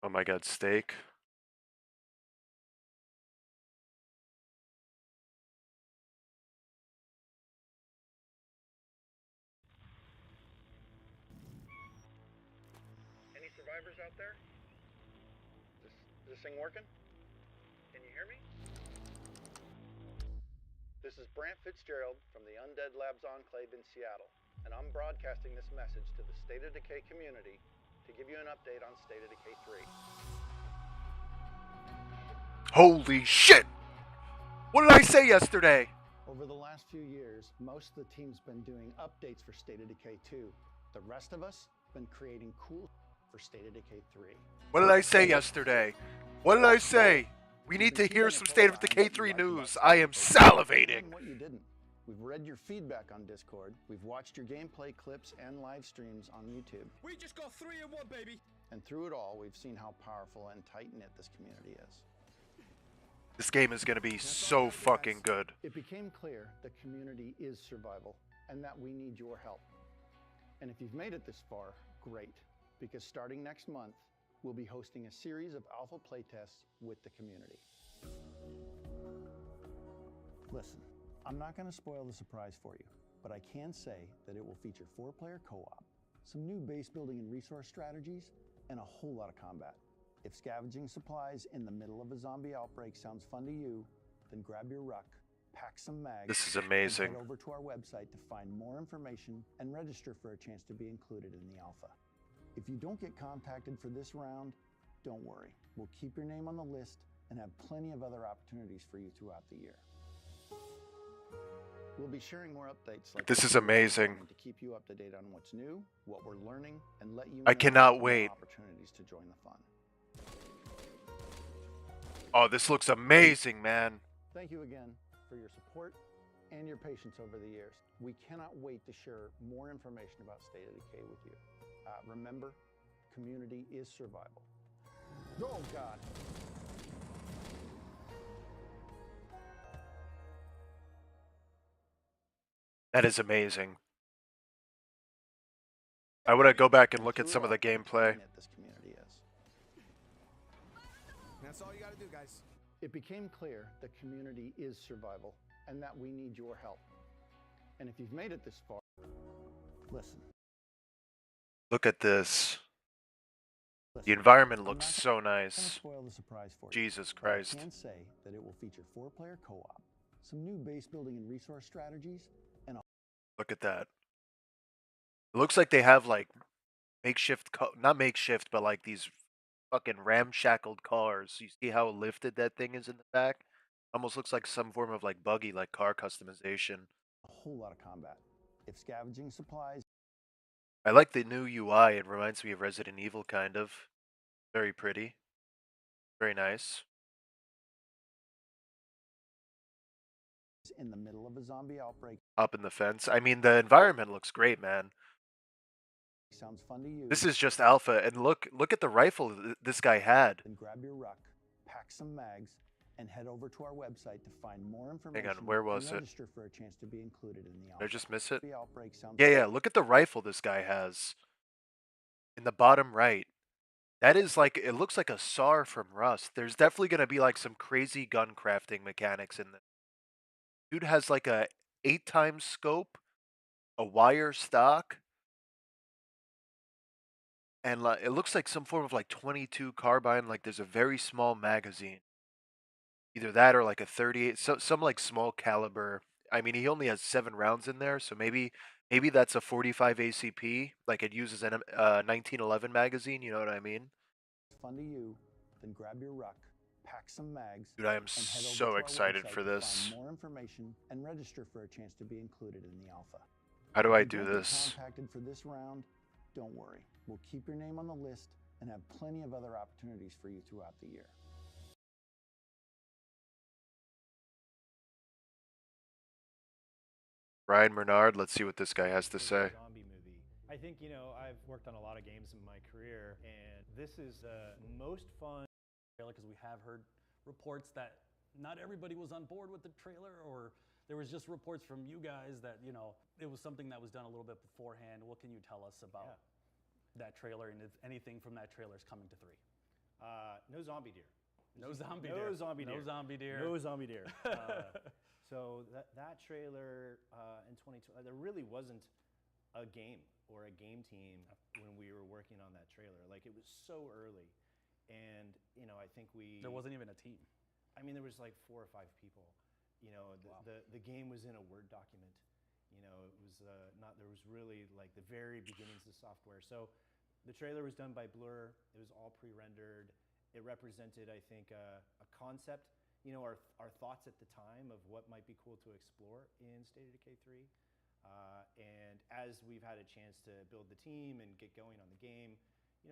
Oh my god, steak. Any survivors out there? Is this thing working? Can you hear me? This is Brant Fitzgerald from the Undead Labs Enclave in Seattle, and I'm broadcasting this message to the State of Decay community to give you an update on State of Decay 3. Holy shit! What did I say yesterday? Over the last few years, most of the team's been doing updates for State of Decay 2. The rest of us been creating cool for State of Decay 3. What did I say yesterday? What did I say? We need to hear some State of Decay 3 news. I am salivating. What you didn't. We've read your feedback on Discord. We've watched your gameplay clips and live streams on YouTube. We just got 3 in 1, baby. And through it all, we've seen how powerful and tight-knit this community is. This game is going to be so fucking good. It became clear the community is survival and that we need your help. And if you've made it this far, great, because starting next month, we'll be hosting a series of alpha playtests with the community. Listen, I'm not going to spoil the surprise for you, but I can say that it will feature 4-player co-op, some new base building and resource strategies, and a whole lot of combat. If scavenging supplies in the middle of a zombie outbreak sounds fun to you, then grab your ruck, pack some mags, This is amazing. and head over to our website to find more information and register for a chance to be included in the alpha. If you don't get contacted for this round, don't worry. We'll keep your name on the list and have plenty of other opportunities for you throughout the year. We'll be sharing more updates like This is amazing. to keep you up to date on what's new, what we're learning, and let you I know cannot more wait. opportunities to join the fun. Oh, this looks amazing, man. Thank you again for your support and your patience over the years. We cannot wait to share more information about State of Decay with you. Remember, community is survival. Oh, God. That is amazing. I want to go back and look at some of the gameplay. This community is. That's all you gotta do, guys. It became clear the community is survival and that we need your help. And if you've made it this far, listen. Look at this. The Listen, environment I'm looks not so gonna nice. spoil the surprise for you. Jesus But I Christ. can say that it will feature 4-player co-op, some new base building and resource strategies, and a Look at that. It looks like they have like makeshift, not makeshift, but like these fucking ramshackled cars. You see how lifted that thing is in the back? Almost looks like some form of like buggy, like car customization. whole lot of combat. If scavenging supplies I like the new UI. It reminds me of Resident Evil, kind of. Very pretty. Very nice. in the middle of a zombie outbreak Up in the fence. I mean, the environment looks great, man. sounds fun to you, This is just alpha, and look at the rifle this guy had. then grab your ruck, pack some mags, and head over to our website to find more information. Hang on, where was and it? register for a chance to be included in the alpha. Did I just miss it? The outbreak sounds Yeah, look at the rifle this guy has. In the bottom right. That is like, it looks like a SAR from Rust. There's definitely going to be like some crazy gun crafting mechanics in this. Dude has like a 8x scope, a wire stock, and like, it looks like some form of like 22 carbine. Like there's a very small magazine. Either that or like a 38, some like small caliber. I mean, he only has 7 rounds in there, so maybe that's a 45 ACP. Like it uses a 1911 magazine. You know what I mean? fun to you, then grab your ruck, pack some mags, Dude, I am and head over so to our excited website for to this. find more information and register for a chance to be included in the alpha. How do If I you do don't get this? contacted for this round, don't worry. We'll keep your name on the list and have plenty of other opportunities for you throughout the year. Ryan Bernard, let's see what this guy has to say. Zombie movie. I think, you know, I've worked on a lot of games in my career, and this is the most fun trailer because we have heard reports that not everybody was on board with the trailer, or there was just reports from you guys that, you know, it was something that was done a little bit beforehand. What can you tell us about that trailer, and if anything from that trailer is coming to 3? No zombie deer. No zombie No deer. zombie deer. No zombie deer. No zombie deer. So that trailer in 2020, there really wasn't a game or a game team when we were working on that trailer. Like, it was so early, and I think There wasn't even a team. I mean, there was like 4 or 5 people. The game was in a Word document. It was not. There was really like the very beginnings of software. So the trailer was done by Blur. It was all pre-rendered. It represented, I think, a concept. Our thoughts at the time of what might be cool to explore in State of Decay 3. And as we've had a chance to build the team and get going on the game,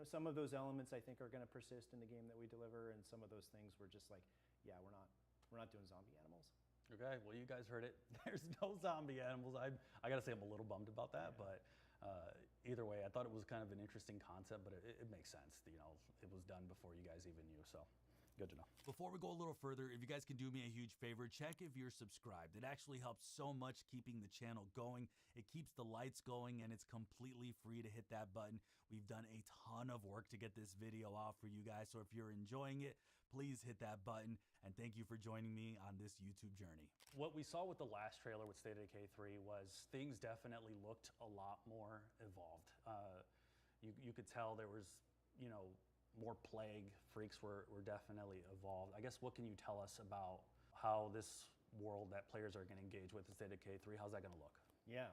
some of those elements I think are going to persist in the game that we deliver, and some of those things were just like, yeah, we're not doing zombie animals. Okay, well, you guys heard it. There's no zombie animals. I gotta say, I'm a little bummed about that, but either way, I thought it was kind of an interesting concept, but it makes sense. It was done before you guys even knew, so good to know. Before we go a little further, if you guys can do me a huge favor, check if you're subscribed. It actually helps so much keeping the channel going. It keeps the lights going, and it's completely free to hit that button. We've done a ton of work to get this video out for you guys, so if you're enjoying it, please hit that button, and thank you for joining me on this YouTube journey. What we saw with the last trailer with State of Decay 3 was things definitely looked a lot more evolved. You could tell there was, more plague. Freaks were definitely evolved. I guess, what can you tell us about how this world that players are going to engage with in State of Decay 3, how's that going to look? Yeah.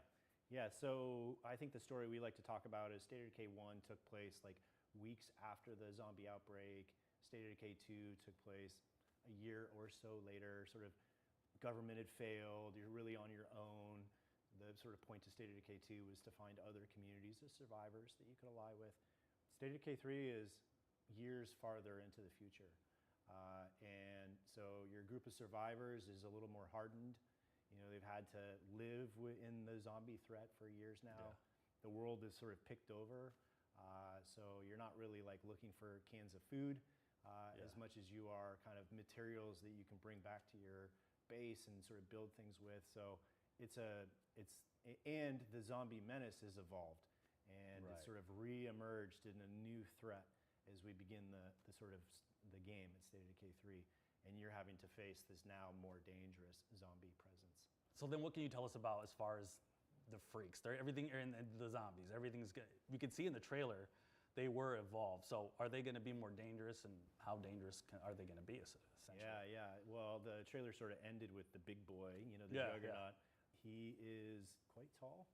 So I think the story we like to talk about is State of Decay 1 took place like weeks after the zombie outbreak. State of Decay 2 took place a year or so later. Sort of government had failed. You're really on your own. The sort of point to State of Decay 2 was to find other communities of survivors that you could ally with. State of Decay 3 is years farther into the future. And so your group of survivors is a little more hardened. They've had to live in the zombie threat for years now. Yeah. The world is sort of picked over. So you're not really like looking for cans of food as much as you are kind of materials that you can bring back to your base and sort of build things with. So and the zombie menace has evolved, and it's sort of re-emerged in a new threat as we begin the sort of the game at State of Decay 3, and you're having to face this now more dangerous zombie presence. So then what can you tell us about as far as the freaks? Everything, and the zombies, everything's good. We could see in the trailer they were evolved. So are they going to be more dangerous, and how dangerous are they going to be, essentially? Yeah. Well, the trailer sort of ended with the big boy, the Juggernaut. He is quite tall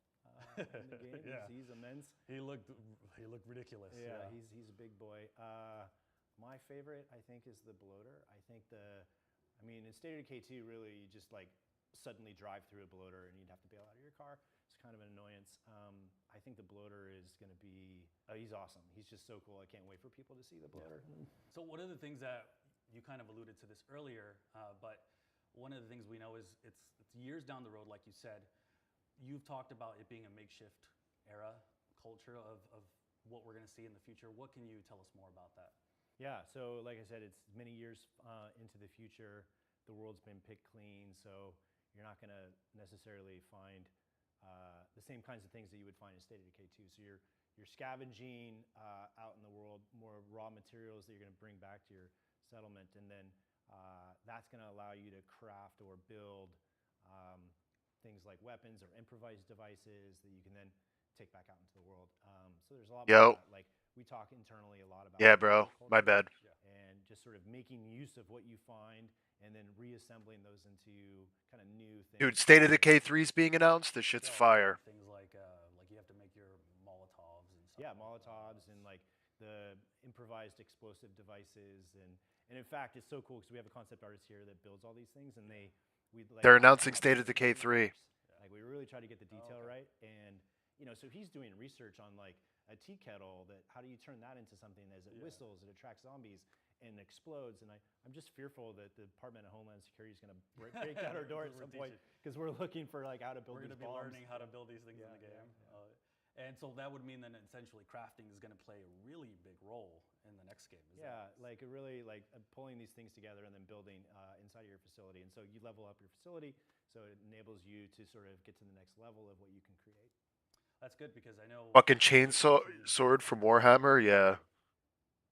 in the game. He's immense. He looked ridiculous. Yeah. He's a big boy. My favorite, I think, is the bloater. I think in State of Decay 2, really, you just like suddenly drive through a bloater and you'd have to bail out of your car. It's kind of an annoyance. I think the bloater is going to be, he's awesome. He's just so cool. I can't wait for people to see the bloater. Yeah. So one of the things that you kind of alluded to this earlier, but one of the things we know is it's years down the road, like you said. You've talked about it being a makeshift era culture of what we're going to see in the future. What can you tell us more about that? Yeah, so like I said, it's many years into the future. The world's been picked clean, so you're not going to necessarily find the same kinds of things that you would find in State of Decay 2. So you're scavenging out in the world more raw materials that you're going to bring back to your settlement, and then that's going to allow you to craft or build things like weapons or improvised devices that you can then take back out into the world. So there's a lot more of that. Like, we talk internally a lot about my bad. And just sort of making use of what you find and then reassembling those into kind of new things. Dude, State of Decay 3 is being announced. This shit's fire. Things like you have to make your Molotovs and stuff. Yeah, Molotovs and like the improvised explosive devices, and in fact, it's so cool because we have a concept artist here that builds all these things, and they're announcing State of Decay 3. Like, we really try to get the detail right, and so he's doing research on like a tea kettle, that how do you turn that into something as it whistles, it attracts zombies and explodes. And I'm just fearful that the Department of Homeland Security is going to break out our door at some point, because we're looking for like how to build these bombs. We're going to be learning how to build these things in the game. And so that would mean that essentially crafting is going to play a really big role in the next game. Like really like pulling these things together and then building inside of your facility. And so you level up your facility, so it enables you to sort of get to the next level of what you can create. That's good, because I know fucking chainsaw sword from Warhammer, yeah.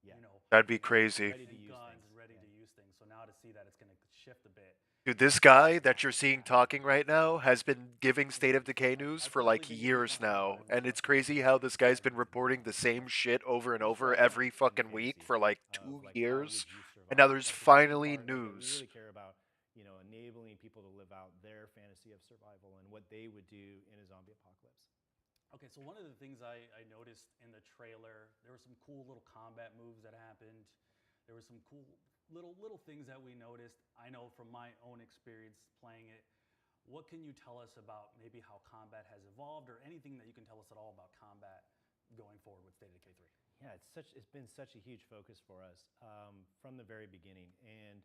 You know, That'd be and crazy. ready to use guns things. and ready Yeah. to use things. So now to see that it's going to shift a bit. Dude, this guy that you're seeing talking right now has been giving State of Decay news That's for definitely like been getting years my eye now, on, and it's especially with crazy the how this guy's been Guardians of the reporting the Galaxy. same shit over and Just over like every in the fucking week fantasy for like of 2 like how years, would you and now survive? there's Like it's a big finally part. Like we news. really care about enabling people to live out their fantasy of survival and what they would do in a zombie apocalypse. Okay, so one of the things I noticed in the trailer, there were some cool little combat moves that happened. There were some cool little things that we noticed. I know from my own experience playing it. What can you tell us about maybe how combat has evolved, or anything that you can tell us at all about combat going forward with State of Decay 3? Yeah, it's been such a huge focus for us from the very beginning, and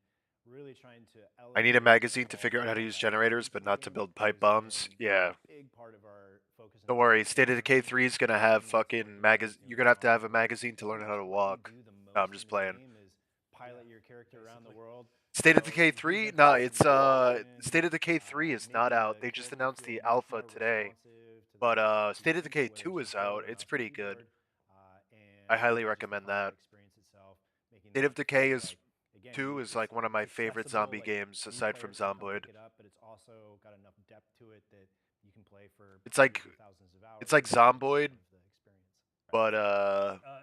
really trying to I need a elevate and magazine to evolve figure the out how to use combat generators, mechanics but of the not to game build pipe has bombs. been Yeah. a big part of our focus and Don't worry, attention. State of Decay Internally, 3 is gonna have working with fucking players, You're from gonna have to around have the a world, magazine to learn pretty how much to what we walk. do the No, I'm most just in the playing. game is pilot your character around the Basically. world. State of So Decay improve 3? their No, pace and it's navigation, State of Decay 3 is make not out. the They just character announced feel the much alpha more today. responsive to But the State of gameplay, Decay whether 2 it's is just out. loading It's up the pretty good. keyboard I and highly just the recommend that. combat experience itself, making State that of Decay feel is like again 2 is it's like one of my it's favorite accessible. zombie Like games new aside from players can come Zomboid. pick it up, but it's also got enough depth to it that you can play for It's like hundreds of thousands of it's hours like and get a ton Zomboid, of the experience. but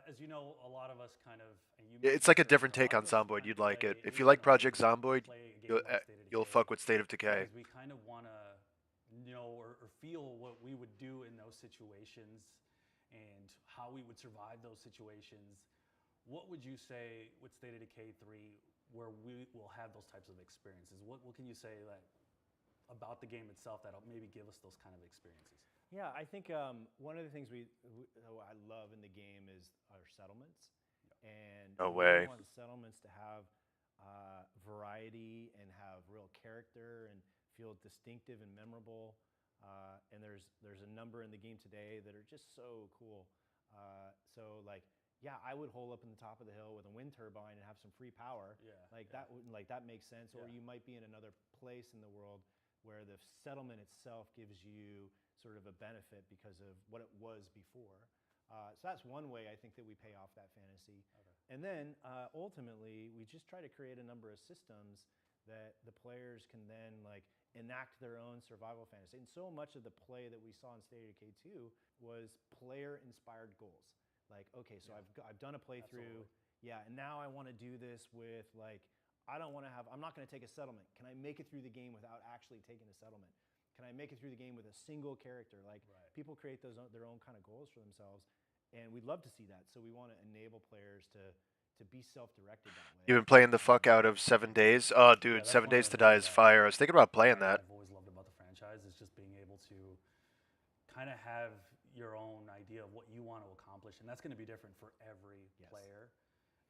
As you know, a lot of us kind of, and you it's mentioned like this a earlier, different a lot take of on us Zomboid. kind of You'd like it. play, at If you least in like our Project group, we Zomboid, play a you'll game like State of you'll Decay fuck with State of Decay. because we kind of want to know or feel what we would do in those situations and how we would survive those situations. What would you say with State of Decay 3 where we will have those types of experiences? What can you say that about the game itself that'll maybe give us those kind of experiences? Yeah, I think one of the things I love in the game is our settlements, and No we really way. want settlements to have variety and have real character and feel distinctive and memorable. And there's a number in the game today that are just so cool. So like, yeah, I would hole up in the top of the hill with a wind turbine and have some free power. Yeah, Like yeah. that makes sense. Or Yeah. you might be in another place in the world where the settlement itself gives you sort of a benefit because of what it was before. So that's one way I think that we pay off that fantasy. Okay. And then ultimately, we just try to create a number of systems that the players can then like enact their own survival fantasy. And so much of the play that we saw in State of Decay 2 was player-inspired goals. Like, okay, so I've done a playthrough, Absolutely. yeah, and now I want to do this with like I'm not going to take a settlement. Can I make it through the game without actually taking a settlement? Can I make it through the game with a single character? Like Right. people create their own kind of goals for themselves, and we'd love to see that. So we want to enable players to be self-directed that way. You've been playing the fuck out of 7 Days. Oh, dude, Yeah, that's 7 one Days of to the Die things is fire. I was thinking about playing that. I've always loved about the franchise is just being able to kind of have your own idea of what you want to accomplish, and that's going to be different for every player.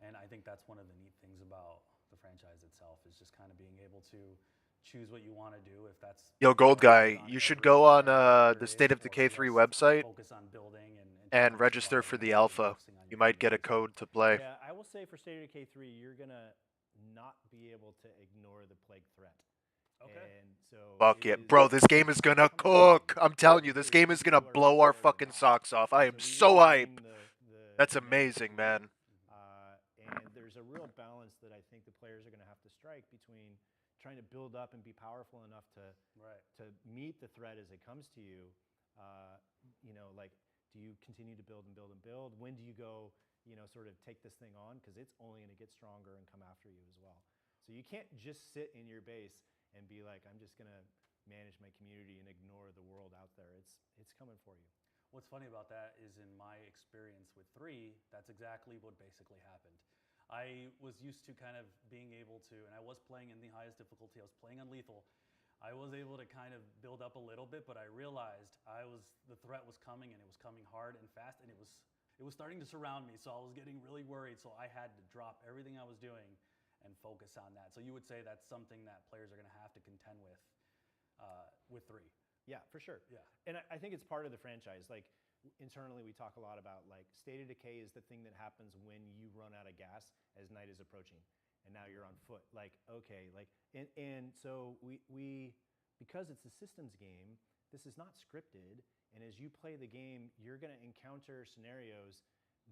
And I think that's one of the neat things about the franchise itself is just kind of being able to choose what you want to do. If that's Yo, Gold Guy, you should go on the State of or Decay 3 let's website focus on building and trying and to register survive for and the not really alpha. focusing on You your might get a community. code to play. Yeah, I will say for State of Decay 3, you're gonna not be able to ignore the plague threat. Okay. And so Fuck it yeah. is- Bro, this game is gonna cook. I'm telling you, this game is gonna People are blow our scared to fucking die. socks off. I am we so really hype. aim That's the net amazing, to man. it. And there's a real balance that I think the players are going to have to strike between trying to build up and be powerful enough to meet the threat as it comes to you. Like, do you continue to build and build and build? When do you go, sort of take this thing on? Because it's only going to get stronger and come after you as well. So you can't just sit in your base and be like, I'm just going to manage my community and ignore the world out there. It's coming for you. What's funny about that is in my experience with 3, that's exactly what basically happened. I was used to kind of being able to, and I was playing in the highest difficulty, I was playing on lethal. I was able to kind of build up a little bit, but I realized the threat was coming and it was coming hard and fast and it was starting to surround me, so I was getting really worried, so I had to drop everything I was doing and focus on that. So you would say that's something that players are going to have to contend with 3. Yeah, for sure. Yeah. And I think it's part of the franchise. Like internally, we talk a lot about like State of Decay is the thing that happens when you run out of gas as night is approaching, and now you're on foot. Like okay, like and so we because it's a systems game, this is not scripted, and as you play the game, you're going to encounter scenarios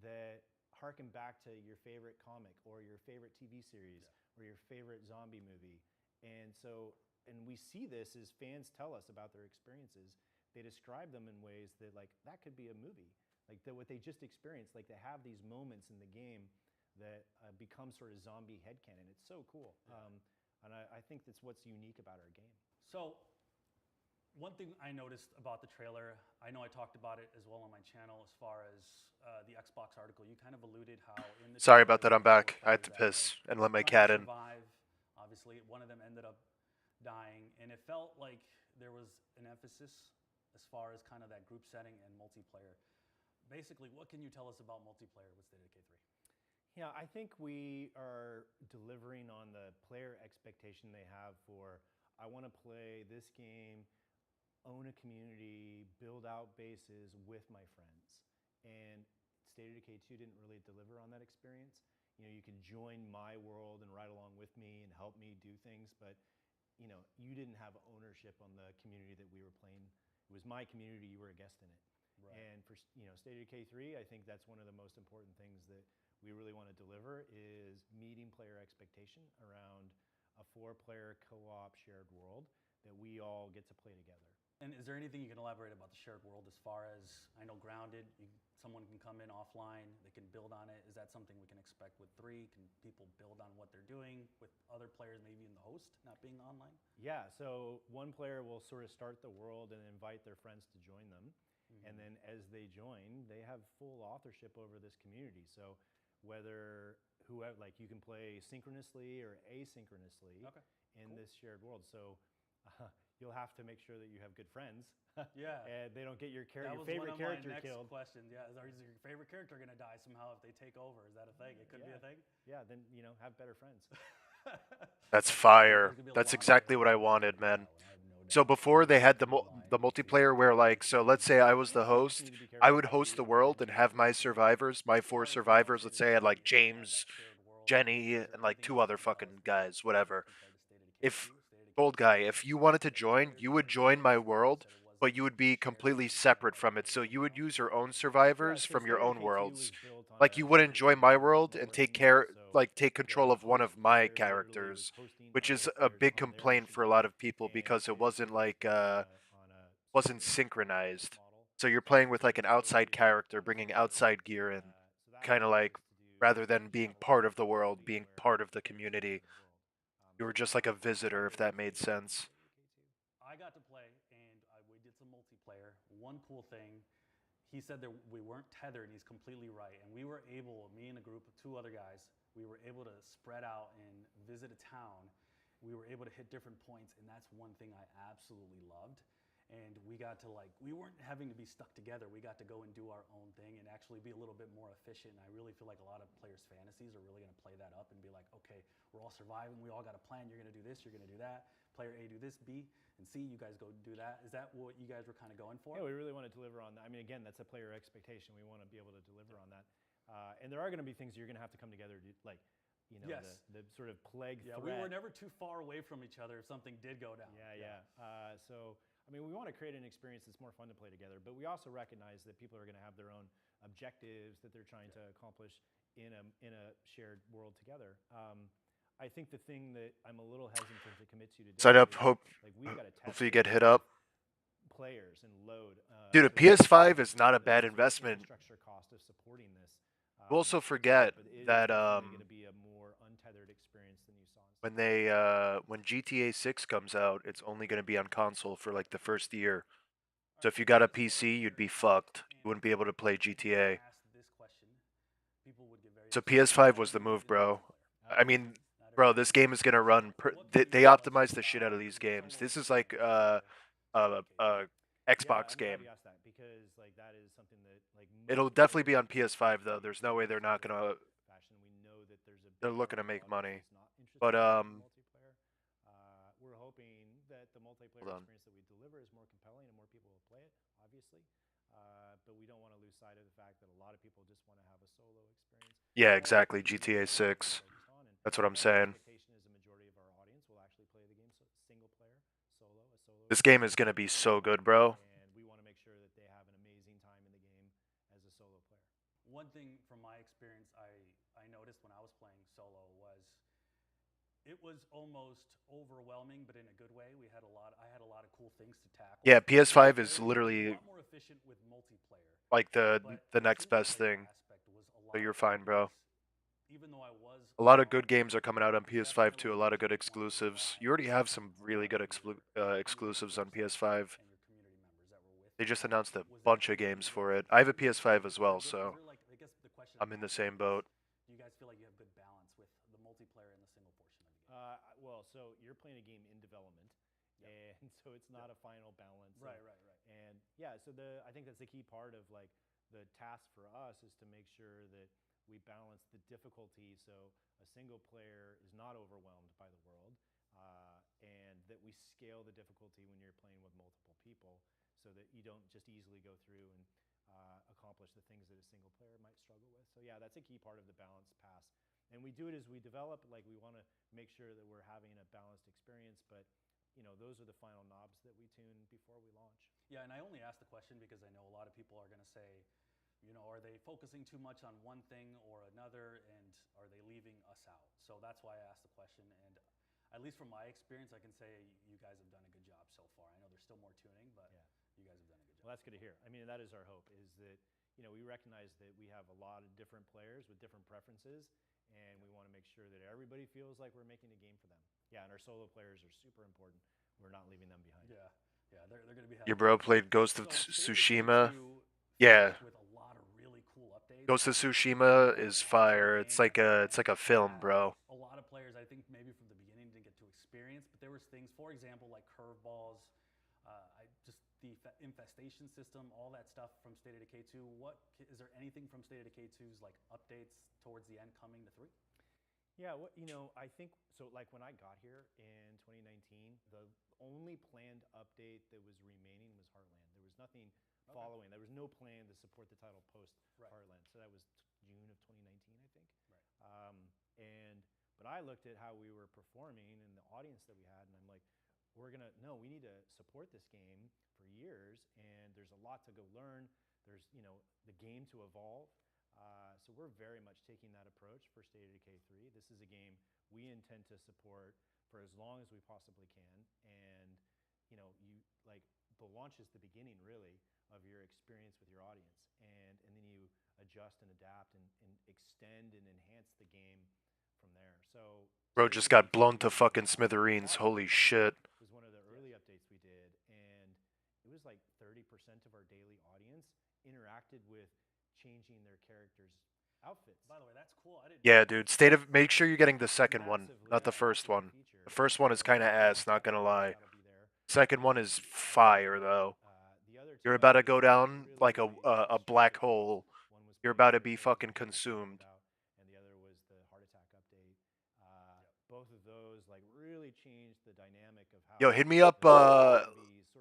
that harken back to your favorite comic or your favorite TV series or your favorite zombie movie. And so, and we see this as fans tell us about their experiences. They describe them in ways that like that could be a movie. Like what they just experienced, like they have these moments in the game that become sort of zombie headcanon. It's so cool. And I think that's what's unique about our game. So, one thing I noticed about the trailer, I know I talked about it as well on my channel as far as the Xbox article. You kind of alluded how in the Sorry trailer about that. we I'm had four back. I had players to that piss were and let my trying to cat in. survive. Obviously, one of them ended up dying, and it felt like there was an emphasis as far as kind of that group setting and multiplayer. Basically, what can you tell us about multiplayer with State of Decay 3? Yeah, I think we are delivering on the player expectation they have for, I want to play this game, own a community, build out bases with my friends. And State of Decay 2 didn't really deliver on that experience. You know, you can join my world and ride along with me and help me do things, but you know, you didn't have ownership on the community that we were playing. It was my community, you were a guest in it. Right. And for State of Decay 3, I think that's one of the most important things that we really want to deliver is meeting player expectation around a 4-player co-op shared world that we all get to play together. And is there anything you can elaborate about the shared world as far as, I know Grounded, someone can come in offline, they can build on it. Is that something we can expect with 3? Can people build on what they're doing with other players maybe in the host not being online? Yeah, so one player will sort of start the world and invite their friends to join them. Mm-hmm. And then as they join, they have full authorship over this community. So whether whoever, like you can play synchronously or asynchronously in this shared world. So you'll have to make sure that you have good friends. Yeah. And they don't get your favorite character killed. That was one of my next questions. Yeah, is your favorite character going to die somehow if they take over? Is that a thing? It could be a thing? Yeah, then, have better friends. That's fire. That's exactly what I wanted, man. So before they had the multiplayer where like, so let's say I was the host, I would host the world and have my survivors, my 4 survivors. Let's say I had like James, Jenny, and like 2 other fucking guys, whatever. If Gold Guy, if you wanted to join, you would join my world, but you would be completely separate from it. So you would use your own survivors from your own worlds. Like you wouldn't join my world and take control of one of my characters, which is a big complaint for a lot of people because it wasn't wasn't synchronized. So you're playing with like an outside character, bringing outside gear in, kind of like rather than being part of the world, being part of the community. You were just like a visitor, if that made sense. I got to play, and we did some multiplayer. One cool thing, he said that we weren't tethered, and he's completely right. And we were able, me and a group of 2 other guys, we were able to spread out and visit a town. We were able to hit different points, and that's one thing I absolutely loved. And we got to we weren't having to be stuck together. We got to go and do our own thing and actually be a little bit more efficient. And I really feel like a lot of players' fantasies are really going to play that up and be like, okay, we're all surviving. We all got a plan. You're going to do this. You're going to do that. Player A do this, B, and C, you guys go do that. Is that what you guys were kind of going for? Yeah, we really want to deliver on that. I mean, again, that's a player expectation. We want to be able to deliver on that. And there are going to be things you're going to have to come together to, like, the sort of plague threat. We were never too far away from each other if something did go down. Yeah. So, I mean, we want to create an experience that's more fun to play together, but we also recognize that people are going to have their own objectives that they're trying to accomplish in a shared world together. I think the thing that I'm a little hesitant to commit to today. Sign up. Hopefully you get hit up. Players and load. Dude, a PS5 is not a bad investment. Infrastructure cost of supporting this. You also forget that going to be a more untethered experience than you saw. when GTA 6 comes out, it's only going to be on console for like the first year. So if you got a PC, you'd be fucked. You wouldn't be able to play GTA. So PS5 was the move, bro. I mean, bro, this game is gonna run. They optimize the shit out of these games. This is like a Xbox game. It'll definitely be on PS5 though. There's no way they're not gonna. They're looking to make money, but we're hoping that the multiplayer experience that we deliver is more compelling and more people will play it, obviously. But we don't want to lose sight of the fact that a lot of people just want to have a solo experience. Yeah, exactly. GTA 6. That's what I'm saying. This game is gonna be so good, bro. And we want to make sure that they have an amazing time in the game as a solo player. One thing from my experience, it was almost overwhelming, but in a good way. I had a lot of cool things to tackle. Yeah, PS5 is It was a literally lot more efficient with multiplayer, like the but the the next single best player thing. aspect was a So lot you're harder fine, bro. because even though I was, A lot of on good games are coming out on I PS5 too. A definitely lot of good wanted to exclusives. rely You already on have some a really lot good of your exclusives on website PS5. and your community members that were with They you. just announced a Was that bunch of something games you guys for it. have I have a seen? PS5 as Is there well, good? Is so there like I guess the question I'm I'm in the asking same is, boat. do you guys feel like you have good balance with the multiplayer and the single portion of the game? Well, so you're playing a game in development, Yep. and so it's not a final balance. Right, right, right. And yeah, so I think that's the key part of like the task for us is to make sure that we balance the difficulty so a single player is not overwhelmed by the world, and that we scale the difficulty when you're playing with multiple people so that you don't just easily go through and accomplish the things that a single player might struggle with. So yeah, that's a key part of the balance pass. And we do it as we develop. Like we want to make sure that we're having a balanced experience, but those are the final knobs that we tune before we launch. Yeah, and I only ask the question because I know a lot of people are going to say, are they focusing too much on one thing or another, and are they leaving us out? So that's why I asked the question. And at least from my experience, I can say you guys have done a good job so far. I know there's still more tuning, but Yeah. you guys have done a good job. Well, that's good to hear. I mean, that is our hope, is that we recognize that we have a lot of different players with different preferences, and we want to make sure that everybody feels like we're making a game for them. Yeah, and our solo players are super important. We're not leaving them behind. Yeah, yeah, they're going to be Your having bro fun. played Ghost of So State of Decay Tsushima. 2 Yeah, finished with a lot of really cool updates. Ghost of It was Tsushima an is awesome fire. It's game like a film, that bro. a lot of players, I think, maybe from the beginning didn't get to experience. But there was things, for example, like curveballs, just the infestation system, all that stuff from State of Decay 2. Is there anything from State of Decay 2's like updates towards the end coming to 3? Yeah, I think so. Like when I got here in 2019, the only planned update that was remaining was Heartland. There was nothing following. There was no plan to support the title post Heartland. So that was June of 2019, I think. Right. But I looked at how we were performing and the audience that we had, and I'm like, we need to support this game for years, and there's a lot to go learn. There's the game to evolve. So we're very much taking that approach for State of Decay 3. This is a game we intend to support for as long as we possibly can. And the launch is the beginning really of your experience with your audience, and then you adjust and adapt and extend and enhance the game from there. So Bro State of just Decay got blown 3 to was fucking smithereens. Holy shit. was one of the early updates we did, and it was like 30% of our daily audience interacted with changing their characters' outfits. By the way, that's cool. I didn't. Yeah, dude. Make sure you're getting the second one, not the first one. The first one is kind of ass, not gonna lie. Second one is fire though. You're about to go down like a black hole. You're about to be fucking consumed. And the other was the heart attack update. Both of those like really changed the dynamic of how. Yo, hit me up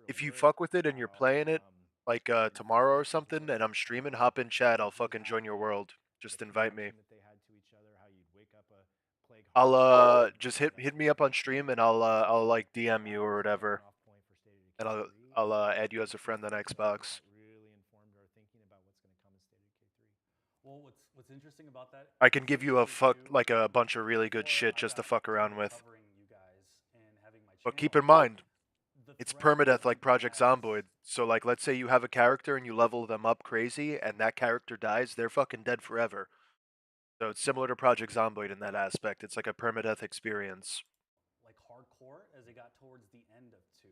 if you fuck with it and you're playing it like tomorrow or something, and I'm streaming. Hop in chat. I'll fucking join your world. Just invite me. That they had to each other, how you'd wake up a plague. I'll just hit me up on stream and I'll like DM you or whatever, and I'll add you as a friend on Xbox. Really informed our thinking about what's going to come in State of Decay 3. Well, what's interesting about that? I can give you a bunch of really good shit just to fuck around with. You guys and having my But keep channel, in mind, the it's threat permadeath like wasn't Project as- Zomboid. So like, let's say you have a character and you level them up crazy, and that character dies, they're fucking dead forever. So it's similar to Project Zomboid in that aspect. It's like a permadeath experience. Like hardcore as it got towards the end of 2,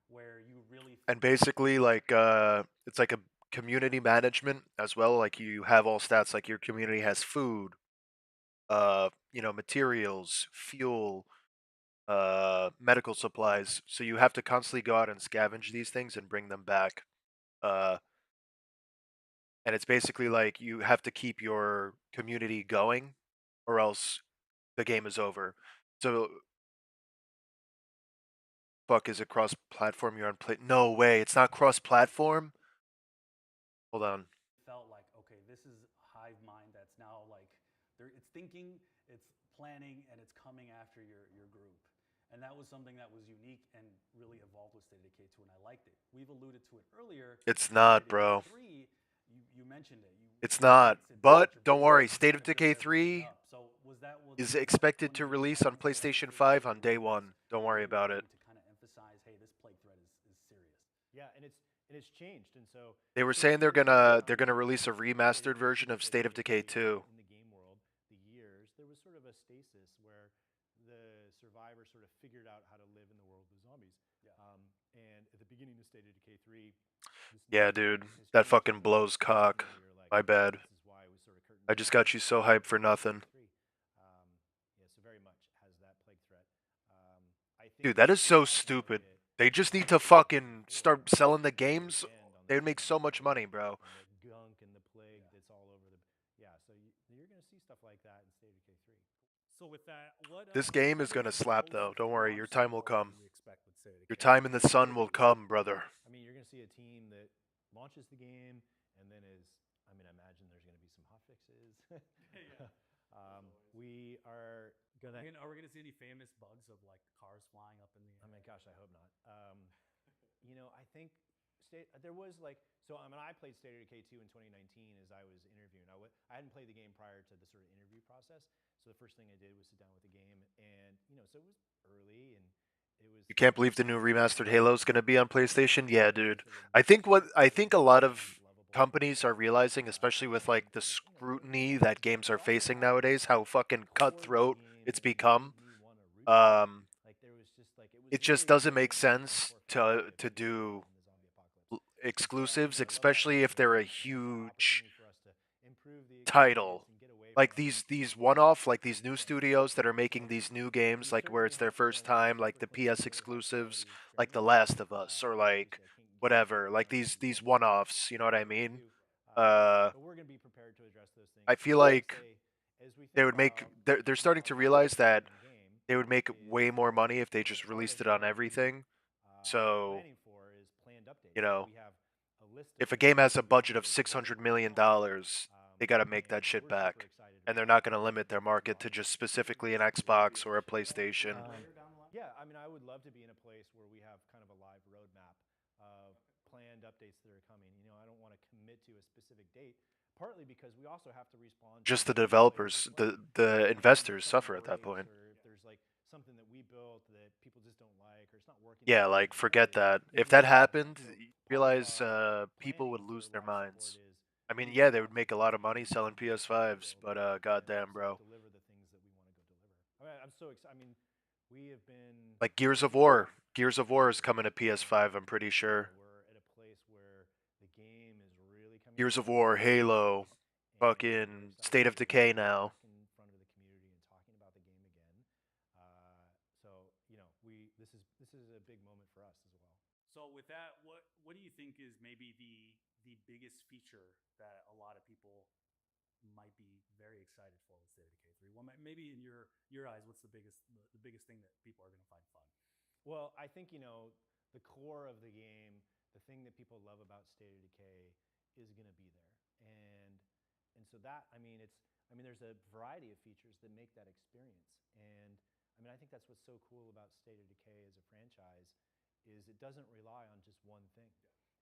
where you really And basically, like, it's like a community management as well. Like you have all stats. Like your community has food, materials, fuel, medical supplies. So you have to constantly go out and scavenge these things and bring them back. Uh, and it's basically like you have to keep your community going, or else the game is over. So, fuck, is it cross-platform? You're on play? No way, it's not cross-platform. Hold on. felt like, okay, this is hive mind that's now like it's thinking, it's planning, and it's coming after your group. And that was something that was unique and really evolved with State of Decay 2, and I liked it. We've alluded to it earlier. It's State not, of Decay bro. 3, you mentioned it. It's not. It's But your don't business, worry, you're State trying of to Decay figure everything 3. up. So was that will is is that expected one to of the main release on elements of PlayStation State of 5 Decay on where day you guys one. Don't worry really about trying it. to kind of emphasize, hey, this plague threat is serious? Yeah, and it's changed, and so They were so saying they're even in gonna the they're gonna release a State of remastered Decay 2 version and of State of State of Decay Decay 3 2. in the game world, the years, there was sort of a stasis where the survivors sort of figured out how to live in the world of zombies. Yeah. And at the beginning of State of Decay 3, this Yeah, news dude, has that changed fucking so much blows that cock. suddenly you're like, My bad. this is why it was sort of curtains I up just on got you so hyped for State of nothing. Decay 3. Yeah, so very much has that plague threat. I think Dude, that is the so bad stupid. market They just need to is going to fucking deploy start selling the and games. depend on They the would make so much survivors money, bro. and the gunk and the plague that's all over the. Yeah, so you're going to see stuff like that in State of Decay 3. So with that, This game what is is gonna the slap, post though. Don't worry, your launch time will support come. that you expect with State of Your Decay? time in the sun will come, brother. I mean, you're going to see a team that launches the game and then is. I mean, I imagine there's going to be some hot fixes. Yeah. We are gonna. Are we gonna see any famous bugs of like cars flying up in the I air? mean, gosh, I hope not. I think there was like so. I mean, I played State of Decay 2 in 2019 as I was interviewing. I hadn't played the game prior to the sort of interview process, so the first thing I did was sit down with the game, and so it was early, and it was You can't believe the new remastered Halo is gonna be on PlayStation? Yeah, dude. I think a lot of companies are realizing, especially with like the scrutiny that games are facing nowadays, how fucking cutthroat it's become. Um, like there was just like it was it just very doesn't make appealing to the sense core to fan base to to be do involved in the zombie apocalypse. exclusives, I love that especially about if the they're game, a and it's an huge opportunity for us to improve the experience title. and get away from Like like these one-off, like these new yeah. studios that are making So these new we games, like where certainly it's their have to first like time, like super the clean up PS really high exclusives, quality like The training. Last of Us, or like Obviously, I can't guarantee whatever, that we're like not going to do these anything one-offs. You know what I that we mean? do, Uh, but we're going to be prepared to address those things. I feel I would like say as we they think would make about they're you know starting a to lot of realize what's coming that in the game they would make way is more money if they just part released of it on what we everything. are So, planning for is planned updates. you So know, we have a list of if a things game that has we're a going to be budget doing of to deliver $600 the game million, on, they got to make that and shit we're super back. excited And they're about not going to limit their market to just specifically an Just like maybe Xbox or a PlayStation. multiplayer down the line? yeah, I mean, I would love to be in a place where we have kind of a live roadmap of planned updates that are coming. I don't want to commit to a specific date, partly because we also have to respond to Just the what players developers, are playing. the And if investors something suffer at that breaks, point. or if there's like something that we built that people just don't like, or it's not working the Yeah, way that like we wanted forget it, that. then If we that have to. happened, So you part of realize our people would planning lose for their live support minds. is I mean, we yeah, want they to would have the make a things lot that of we money want to selling build that we want to PS5s, build, but and goddamn, also bro. deliver the things that we want to go deliver. I mean, I'm so excited. I mean, we have been Like Gears of super War. excited Gears of about War State is of coming to Decay, PS5, I'm pretty sure. we're at a place where the game is really coming Gears of together War, for release, Halo, and we're fucking excited State of to be Decay now. back in front of the community and talking about the game again. So this is a big moment for us as well. So with that, what do you think is maybe the biggest feature that a lot of people might be very excited for with State of Decay 3? Well, maybe in your eyes, what's the biggest thing that people are going to find fun? Well, I think the core of the game, the thing that people love about State of Decay, is going to be there, and so that there's a variety of features that make that experience, and I think that's what's so cool about State of Decay as a franchise, is it doesn't rely on just one thing.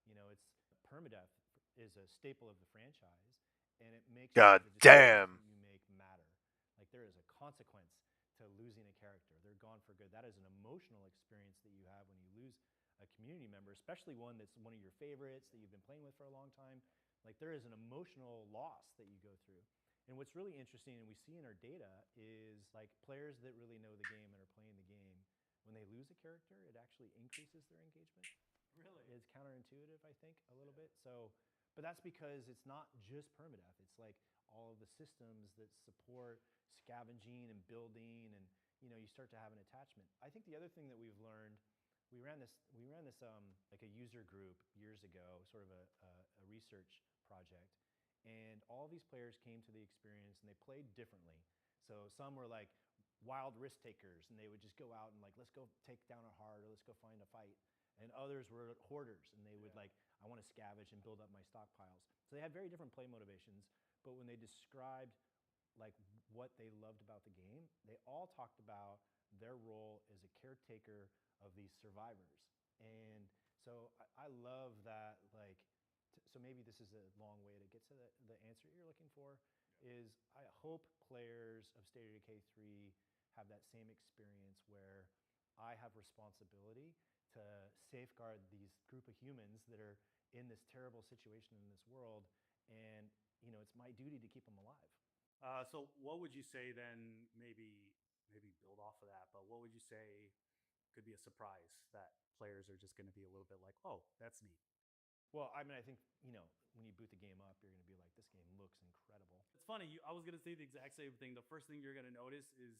It's permadeath is a staple of the franchise, and it makes sure God the decisions damn. that you make matter. Like there is a consequence to losing a character. They're gone for good. That is an emotional experience that you have when you lose a community member, especially one that's one of your favorites that you've been playing with for a long time. Like there is an emotional loss that you go through. And what's really interesting, and we see in our data, is like players that really know the game and are playing the game, when they lose a character, it actually increases their engagement. Really? It's counterintuitive, I think, a little bit. So, but that's because it's not just permadeath. It's like all of the systems that support scavenging and building, and you start to have an attachment. I think the other thing that we've learned, we ran this like a user group years ago, sort of a research project, and all these players came to the experience and they played differently. So some were like wild risk takers, and they would just go out and like, let's go take down a heart, or let's go find a fight. And others were hoarders, and they would like, I want to scavenge and build up my stockpiles. So they had very different play motivations, but when they described like what they loved about the game, they all talked about their role as a caretaker of these survivors. And so I love that, like, so maybe this is a long way to get to the answer you're looking for, is I hope players of State of Decay 3 have that same experience where I have responsibility to safeguard these group of humans that are in this terrible situation in this world, and it's my duty to keep them alive. So what would you say then? Maybe build off of that. But what would you say could be a surprise that players are just going to be a little bit like, oh, that's neat. Well, I mean, I think when you boot the game up, you're going to be like, this game looks incredible. It's funny. I was going to say the exact same thing. The first thing you're going to notice is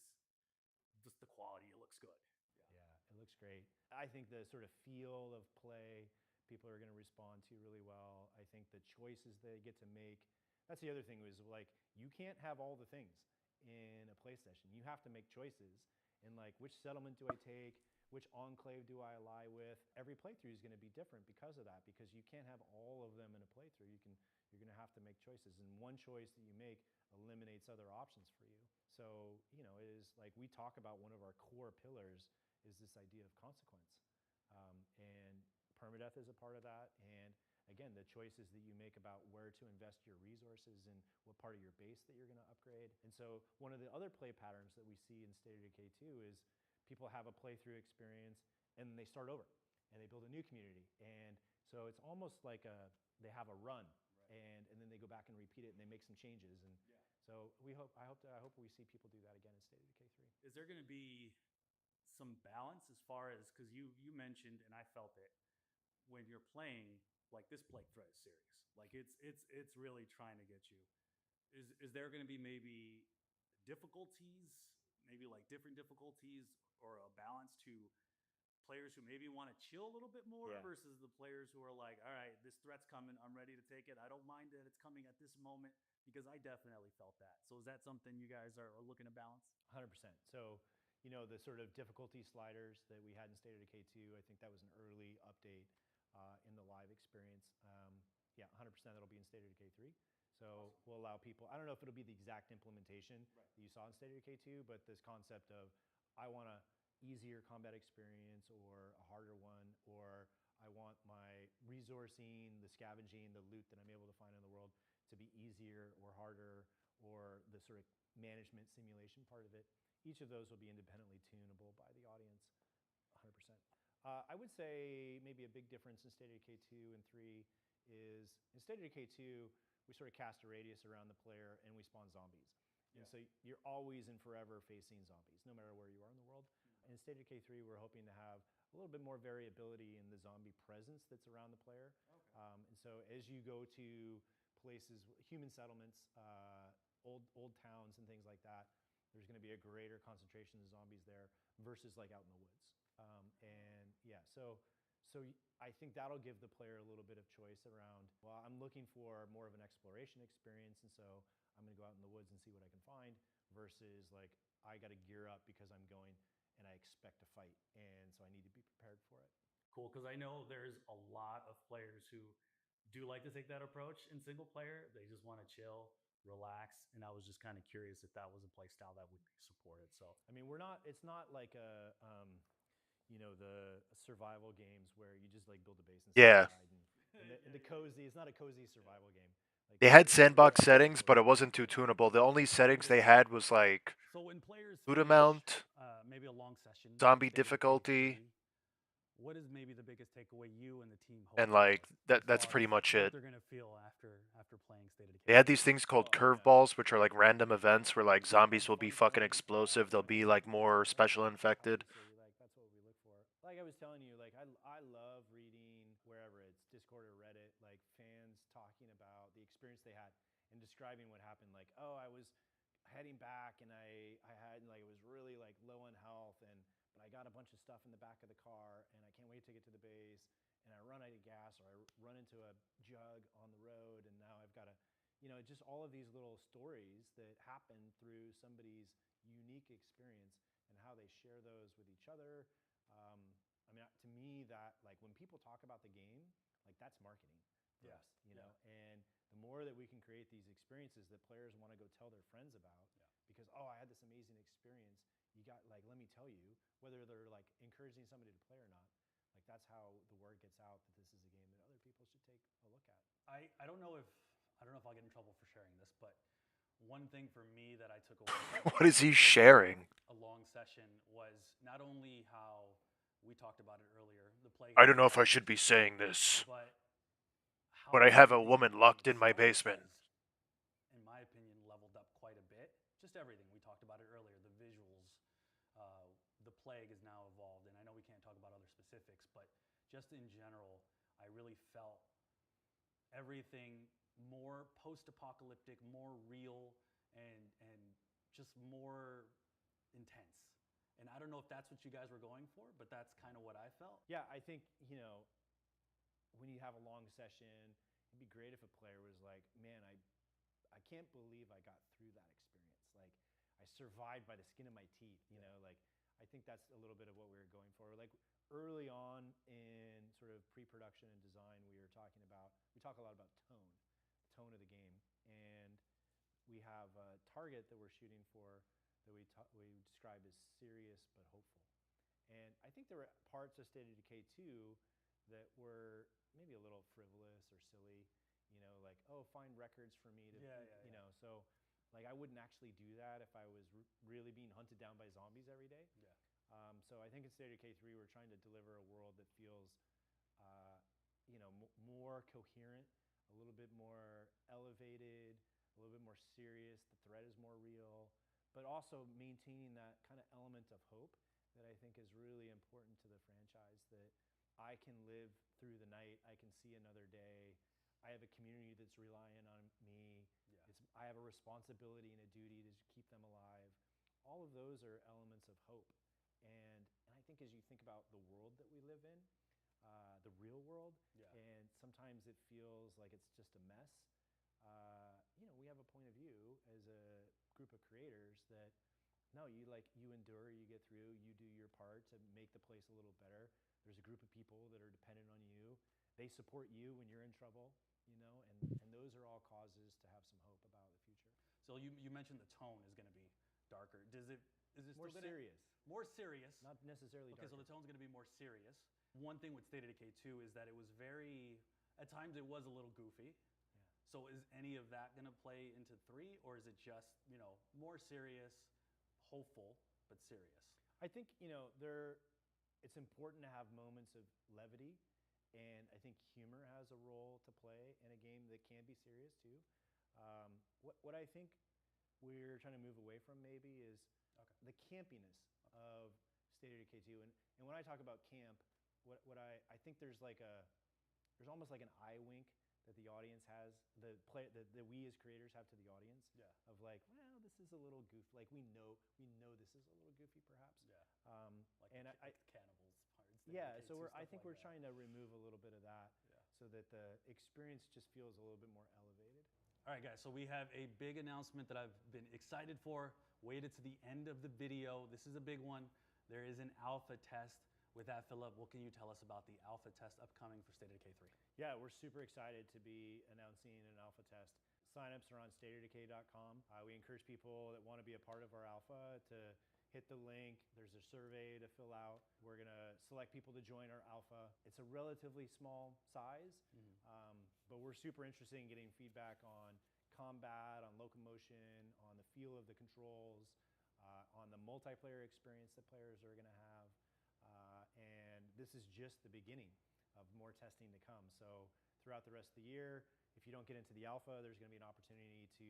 just the quality. It looks good. Yeah, it looks great. I think the sort of feel of play people are going to respond to really well. I think the choices they get to make. That's the other thing is like you can't have all the things in a play session. You have to make choices. And like, which settlement do I take? Which enclave do I ally with? Every playthrough is going to be different because of that, because you can't have all of them in a playthrough. You're going to have to make choices, and one choice that you make eliminates other options for you. So, it is like we talk about one of our core pillars is this idea of consequence. And permadeath is a part of that. And again, the choices that you make about where to invest your resources and what part of your base that you're going to upgrade. And so one of the other play patterns that we see in State of Decay 2 is people have a playthrough experience and then they start over and they build a new community. And so it's almost like they have a run, right. and then they go back and repeat it and they make some changes. And so I hope we see people do that again in State of Decay 3. Is there going to be some balance as far as, because you mentioned, and I felt it, when you're playing, like this plague threat is serious. Like it's really trying to get you. Is there going to be maybe difficulties, maybe like different difficulties, or a balance to players who maybe want to chill a little bit more versus the players who are like, all right, this threat's coming, I'm ready to take it. I don't mind that it's coming at this moment, because I definitely felt that. So is that something you guys are looking to balance? 100%. So, the sort of difficulty sliders that we had in State of Decay 2, I think that was an early update in the live experience. 100% that'll be in State of Decay 3. So awesome. We'll allow people, I don't know if it'll be the exact implementation that you saw in State of Decay 2, but this concept of I want a easier combat experience or a harder one, or I want my resourcing, the scavenging, the loot that I'm able to find in the world to be easier or harder, or the sort of management simulation part of it. Each of those will be independently tunable by the audience, 100%. I would say maybe a big difference in State of Decay 2 and 3 is in State of Decay 2, we sort of cast a radius around the player and we spawn zombies. And so you're always and forever facing zombies, no matter where you are in the world. In State of Decay 3, we're hoping to have a little bit more variability in the zombie presence that's around the player. Okay. And so as you go to places, human settlements, old towns and things like that, there's going to be a greater concentration of zombies there versus like out in the woods. So I think that'll give the player a little bit of choice around, well, I'm looking for more of an exploration experience, and so I'm going to go out in the woods and see what I can find, versus like I got to gear up because I'm going and I expect to fight, and so I need to be prepared for it. Cool, because I know there's a lot of players who do like to take that approach in single player. They just want to chill, relax, and I was just kind of curious if that was a play style that would be supported. So I mean, it's not like the survival games where you just like build a base and and the cozy. It's not a cozy survival game. Like, They had sandbox settings, but it wasn't too tunable. The only settings they had was like so when players loot finish, amount, maybe a long session, zombie State of Decay difficulty, 3, what is maybe the biggest takeaway you and the team hope and for like as that's far pretty as much what it. they're gonna feel after playing State of They Decay had 3? these things called curveballs, which are like random events where like zombies will be fucking explosive. They'll be like more special infected. Obviously, like that's what we look for. Like I was telling you, like I love reading wherever it's Discord or Reddit, like fans talking about the experience they had and describing what happened. Like, oh, I was heading back and I had like it was really like low on health, but I got a bunch of stuff in the back of the car and I can't wait to get to the base, and I run out of gas, or I run into a jug on the road, and now I've got to just all of these little stories that happen through somebody's unique experience and how they share those with each other. I mean, to me, that like when people talk about the game, like that's marketing for us, and the more that we can create these experiences that players want to go tell their friends about, because, oh, I had this amazing experience. You got, like, let me tell you, whether they're like encouraging somebody to play or not, like that's how the word gets out that this is a game that other people should take a look at. I don't know if I'll get in trouble for sharing this, but one thing for me that I took away What is he sharing? a long session was not only how we talked about it earlier, the plague I has don't know if I evolved, should be saying this, but how but I have a everything in woman the game locked in my itself basement. has, in my opinion, leveled up quite a bit. Just everything. We talked about it earlier, the visuals, the plague is now evolved, and I know we can't talk about other specifics, but just in general, I really felt everything more post-apocalyptic, more real, and just more intense. And I don't know if that's what you guys were going for, but that's kind of what I felt. Yeah, I think, when you have a long session, it'd be great if a player was like, man, I can't believe I got through that experience. Like, I survived by the skin of my teeth, like, I think that's a little bit of what we were going for. Like, early on in sort of pre-production and design, we talk a lot about the tone of the game. And we have a target that we're shooting for that we described as serious but hopeful. And I think there were parts of State of Decay 2 that were maybe a little frivolous or silly, like, oh, find records for me to, so like I wouldn't actually do that if I was really being hunted down by zombies every day. Yeah. So I think in State of Decay 3, we're trying to deliver a world that feels, more coherent, a little bit more elevated, a little bit more serious. The threat is more real, but also maintaining that kind of element of hope that I think is really important to the franchise, that I can live through the night, I can see another day, I have a community that's relying on me, I have a responsibility and a duty to keep them alive. All of those are elements of hope. And I think as you think about the world that we live in, the real world, and sometimes it feels like it's just a mess, we have a point of view as a group of creators that no, you endure, you get through, you do your part to make the place a little better. There's a group of people that are dependent on you. They support you when you're in trouble, and those are all causes to have some hope about the future. So you mentioned the tone is going to be darker. Is it More still serious. More serious? Not necessarily Okay, darker. so the tone's going to be more serious. One thing with State of Decay 2 is that it was at times it was a little goofy. Yeah. So is any of that going to play into 3, or is it just, more serious, hopeful, but serious? I think, it's important to have moments of levity, and I think humor has a role to play in a game that can be serious too. What I think we're trying to move away from maybe is the campiness of State of Decay 2. And when I talk about camp, what I think there's almost like an eye wink that the audience has, that we as creators have to the audience, of like, well, this is a little goofy. Like we know this is a little goofy, perhaps. Like cannibals parts. So I think we're trying to remove a little bit of that, so that the experience just feels a little bit more elevated. All right, guys, so we have a big announcement that I've been excited for. Waited to the end of the video. This is a big one. There is an alpha test. With that, Philip, what can you tell us about the alpha test upcoming for State of Decay 3? Yeah, we're super excited to be announcing an alpha test. Signups are on stateofdecay.com. We encourage people that want to be a part of our alpha to hit the link. There's a survey to fill out. We're going to select people to join our alpha. It's a relatively small size, but we're super interested in getting feedback on combat, on locomotion, on the feel of the controls, on the multiplayer experience that players are going to have. And this is just the beginning of more testing to come. So throughout the rest of the year, if you don't get into the alpha, there's going to be an opportunity to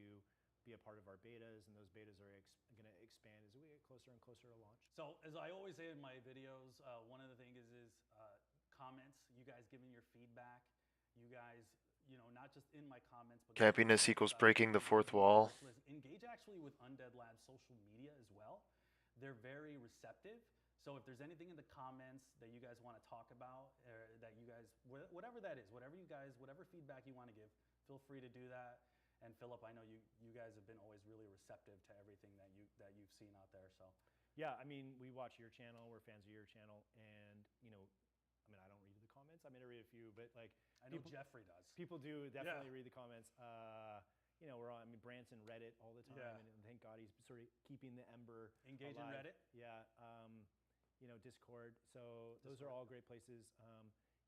be a part of our betas, and those betas are going to expand as we get closer and closer to launch. So as I always say in my videos, one of the things is comments, you guys giving your feedback, you guys, not just in my comments, but Campiness equals breaking the fourth wall. Engage actually with Undead Labs social media as well. They're very receptive. So if there's anything in the comments that you guys want to talk about, or that you guys, whatever that is, whatever feedback you want to give, feel free to do that. And Philip, I know you guys have been always really receptive to everything that you've seen out there. So yeah, I mean, we watch your channel, we're fans of your channel, and I don't read the comments. I read a few, but like I know Jeffrey does. People do definitely read the comments. We're on Branson Reddit all the time, and thank God he's sort of keeping the ember Engage alive. in Reddit. Yeah. Discord. So those are all great places.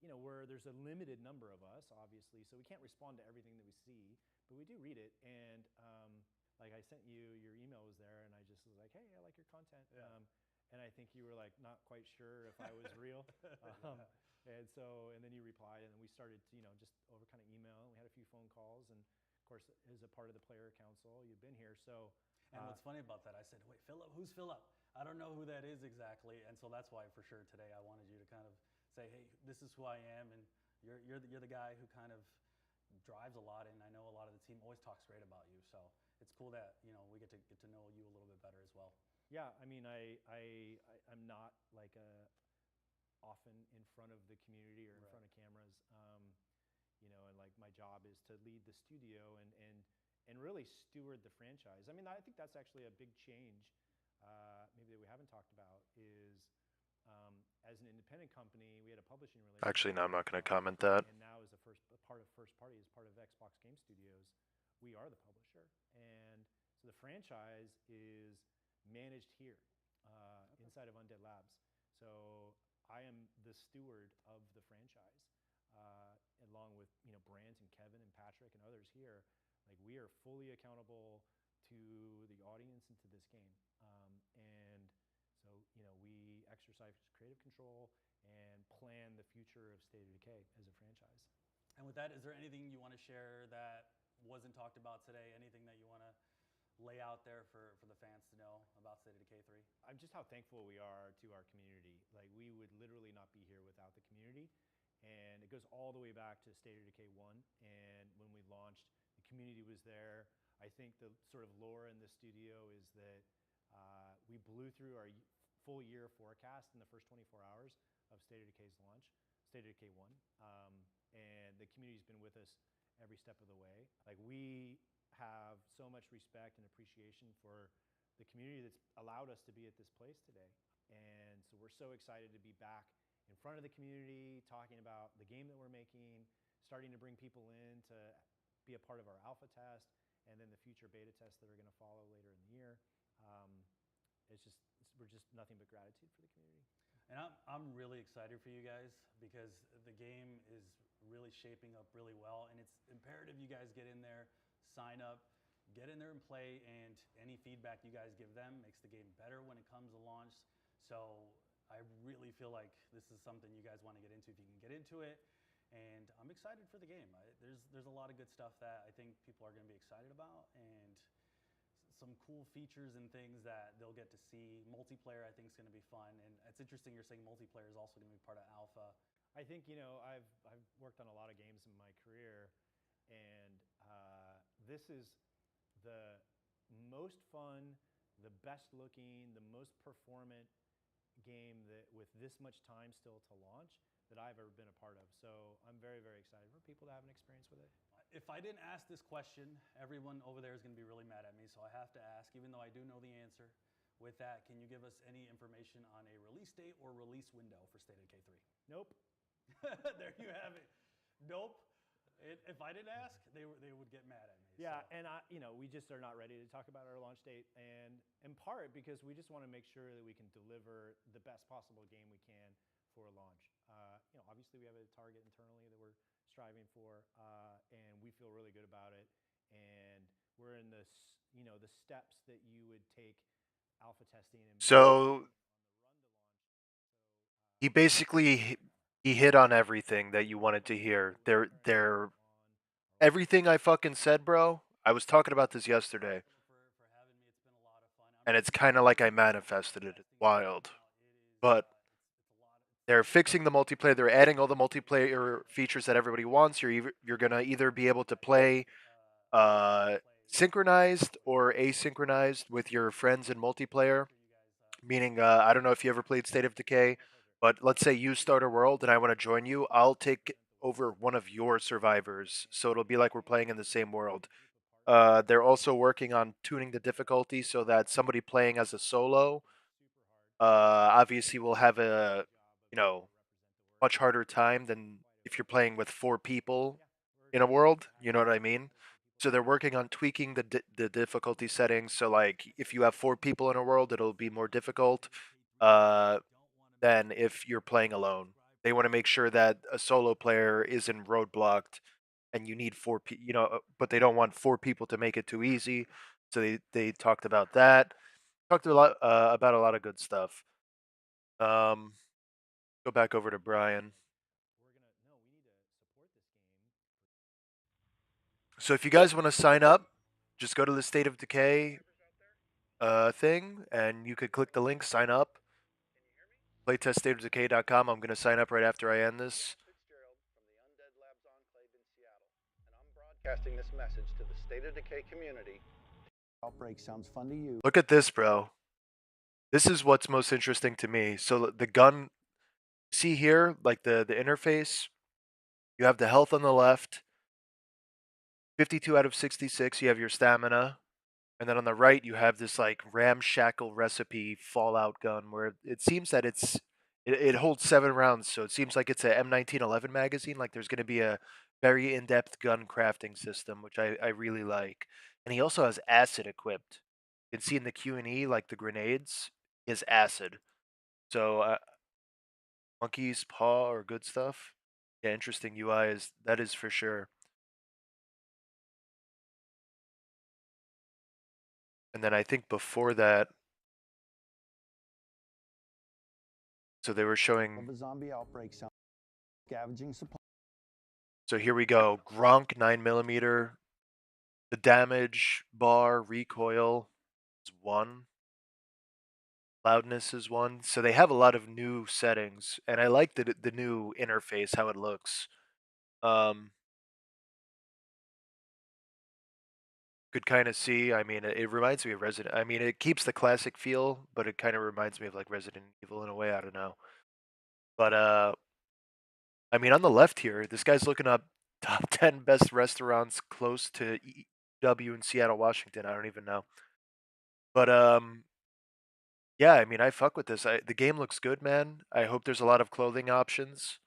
Where there's a limited number of us, obviously, so we can't respond to everything that we see, but we do read it. And like I sent you your email was there, and I just was like, hey, I like your content. And I think you were like not quite sure if I was real. Um, and then you replied, and then we started to, just over kind of email. And we had a few phone calls, and of course, as a part of the player council, you've been here. So, And what's funny about that, I said, wait, Philip, who's Philip? I don't know who that is exactly. And so that's why, for sure, today I wanted you to kind of say, hey, this is who I am. And you're the guy who kind of drives a lot. And I know a lot of the team always talks great about you. So it's cool that, we get to know you a little bit better as well. yeah, I mean, I'm not like often in front of the community or in front of cameras. And like my job is to lead the studio and really steward the franchise. I mean, I think that's actually a big change, maybe that we haven't talked about is as an independent company, we had a publishing Actually, relationship no, I'm with not going to Xbox, comment that. and now as a part of first party, as part of Xbox Game Studios, we are the publisher, and so the franchise is managed here inside of Undead Labs. So I am the steward of the franchise, along with Brant and Kevin and Patrick and others here. Like we are fully accountable to the audience and to this game, and so we exercise creative control and plan the future of State of Decay as a franchise. And with that, is there anything you want to share that wasn't talked about today? Anything that you want to lay out there for the fans to know about State of Decay 3? I'm just how thankful we are to our community. Like we would literally not be here without the community. And it goes all the way back to State of Decay 1. And when we launched, the community was there. I think the sort of lore in the studio is that we blew through our full year forecast in the first 24 hours of State of Decay's launch, State of Decay 1. And the community's been with us every step of the way. Like we have so much respect and appreciation for the community that's allowed us to be at this place today. And so we're so excited to be back in front of the community, talking about the game that we're making, starting to bring people in to be a part of our alpha test, and then the future beta tests that are going to follow later in the year. We're just nothing but gratitude for the community. And I'm really excited for you guys because the game is really shaping up really well. And it's imperative you guys get in there, sign up, get in there and play. And any feedback you guys give them makes the game better when it comes to launch. So I really feel like this is something you guys want to get into if you can get into it. And I'm excited for the game. There's a lot of good stuff that I think people are going to be excited about. And some cool features and things that they'll get to see. Multiplayer, I think, is going to be fun, and it's interesting you're saying multiplayer is also going to be part of alpha. I think I've worked on a lot of games in my career, and this is the most fun, the best looking, the most performant game that with this much time still to launch that I've ever been a part of. So I'm very, very excited for people to have an experience with it. If I didn't ask this question, everyone over there is going to be really mad at me. So I have to ask, even though I do know the answer. With that, can you give us any information on a release date or release window for State of Decay 3? Nope. There you have it. Nope. If I didn't ask, they would get mad at me. Yeah, so. and we just are not ready to talk about our launch date, and in part because we just want to make sure that we can deliver the best possible game we can for a launch. Obviously we have a target internally that we're striving for, and we feel really good about it. And we're in the steps that you would take alpha testing and So he basically he hit on everything that you wanted to hear. They're everything I fucking said, bro. I was talking about this yesterday, For having me, it's been a lot of fun. and it's kind of like I manifested it. It's wild, but they're fixing the multiplayer. They're adding all the multiplayer features that everybody wants. You're gonna either be able to play synchronized or asynchronized with your friends in multiplayer. Meaning, I don't know if you ever played State of Decay, but let's say you start a world and I want to join you. I'll take over one of your survivors, so it'll be like we're playing in the same world. They're also working on tuning the difficulty so that somebody playing as a solo, obviously will have a, you know, much harder time than if you're playing with 4 people in a world. You know what I mean? So they're working on tweaking the difficulty settings. So like if you have 4 people in a world, it'll be more difficult uh, than if you're playing alone. They want to make sure that a solo player isn't roadblocked, and you need but they don't want 4 people to make it too easy. So they talked about that. Talked a lot about a lot of good stuff. Um, go back over to Brian. So if you guys want to sign up, just go to the State of Decay thing, and you could click the link, sign up. Playteststateofdecay.com. I'm gonna sign up right after I end this. Broadcasting this message to the State of Decay community. Outbreak sounds fun to you. Look at this, bro. This is what's most interesting to me. So the gun, see here, like the interface, you have the health on the left, 52 out of 66, you have your stamina, and then on the right you have this like ramshackle recipe Fallout gun where it seems that it holds 7 rounds, so it seems like it's a M1911 magazine, like there's gonna be a very in-depth gun crafting system, which I really like. And he also has acid equipped. You can see in the Q&E, like the grenades, is acid. So monkey's paw or good stuff. Yeah, interesting UI is that is for sure. And then I think before that, so they were showing. Of a zombie outbreak sound scavenging supply. So here we go. Gronk 9mm. The damage bar recoil is 1. Loudness is 1. So they have a lot of new settings, and I like the new interface, how it looks. Could kind of see. I mean, it reminds me of Resident. I mean, it keeps the classic feel, but it kind of reminds me of like Resident Evil in a way. I don't know. But I mean, on the left here, this guy's looking up top 10 best restaurants close to EW in Seattle, Washington. I don't even know. But yeah, I mean, I fuck with this. The game looks good, man. I hope there's a lot of clothing options.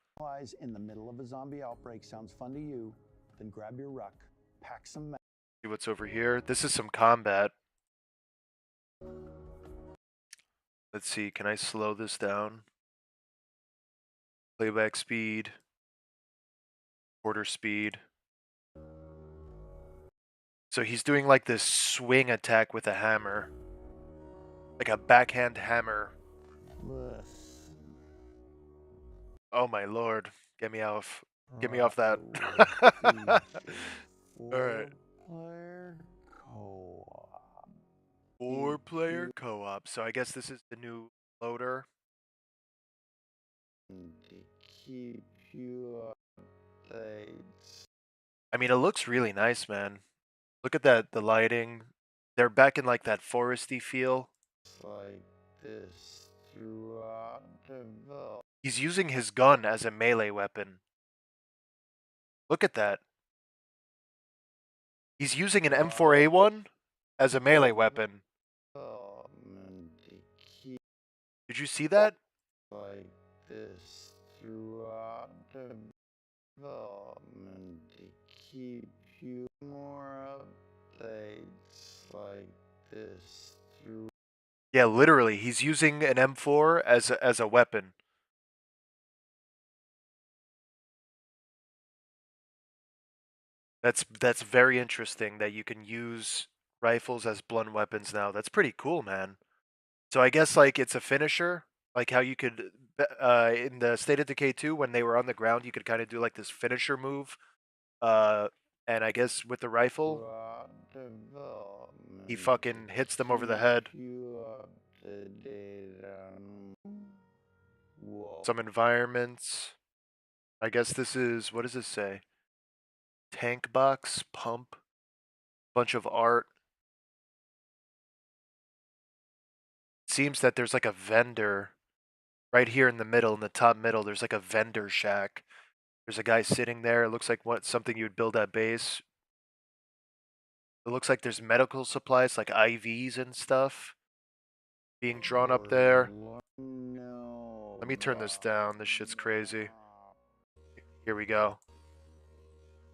In the middle of a zombie outbreak sounds fun to you, then grab your ruck, pack some. See what's over here. This is some combat. Let's see. Can I slow this down? Playback speed. Quarter speed. So he's doing like this swing attack with a hammer. Like a backhand hammer. Oh my lord. Get me off. Get me off that. Alright. 4-player co-op. 4-player co-op. So I guess this is the new loader. To keep you updates. I mean, it looks really nice, man. Look at that, the lighting. They're back in like that foresty feel. Like this throughout development. He's using his gun as a melee weapon. Look at that. He's using an M4A1 as a melee weapon. Did you see that? Like this throughout development to keep you more updates like this through. Yeah, literally, he's using an M4 as a weapon. That's very interesting that you can use rifles as blunt weapons now. That's pretty cool, man. So I guess like it's a finisher, like how you could in the State of Decay 2 when they were on the ground, you could kind of do like this finisher move. And I guess with the rifle, he fucking hits them over the head. Some environments. I guess this is, what does this say? Tank box, pump, bunch of art. Seems that there's like a vendor right here in the middle, in the top middle. There's like a vendor shack. There's a guy sitting there. It looks like something you'd build at base. It looks like there's medical supplies like IVs and stuff being drawn up there. Let me turn this down. This shit's crazy. Here we go.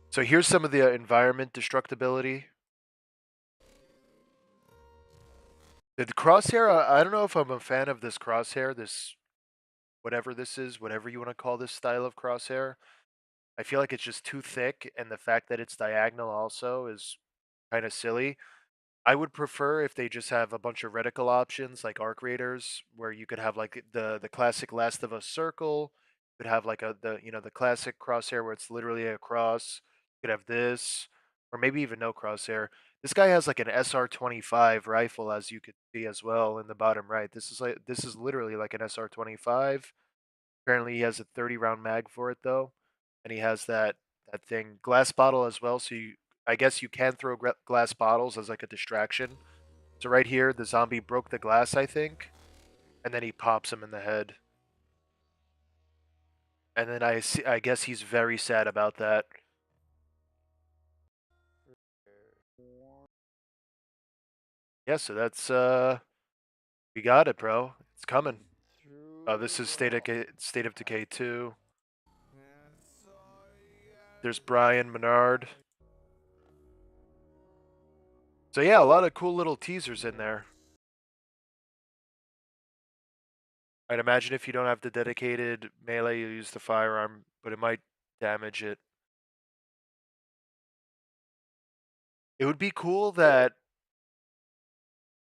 So here's some of the environment destructibility. The crosshair, I don't know if I'm a fan of this crosshair, this whatever this is, whatever you want to call this style of crosshair. I feel like it's just too thick, and the fact that it's diagonal also is kind of silly. I would prefer if they just have a bunch of reticle options like arc raiders, where you could have like the classic Last of Us circle. You could have like the classic crosshair where it's literally a cross. You could have this, or maybe even no crosshair. This guy has like an SR-25 rifle, as you could see as well in the bottom right. This is literally like an SR-25. Apparently, he has a 30 round mag for it though, and he has that thing glass bottle as well. I guess you can throw glass bottles as like a distraction. So right here, the zombie broke the glass, I think, and then he pops him in the head. And then I guess he's very sad about that. Yeah, so that's we got it, bro. It's coming. Oh, this is State of Decay 2. There's Brian Menard. So yeah, a lot of cool little teasers in there. I'd imagine if you don't have the dedicated melee, you use the firearm, but it might damage it. It would be cool that,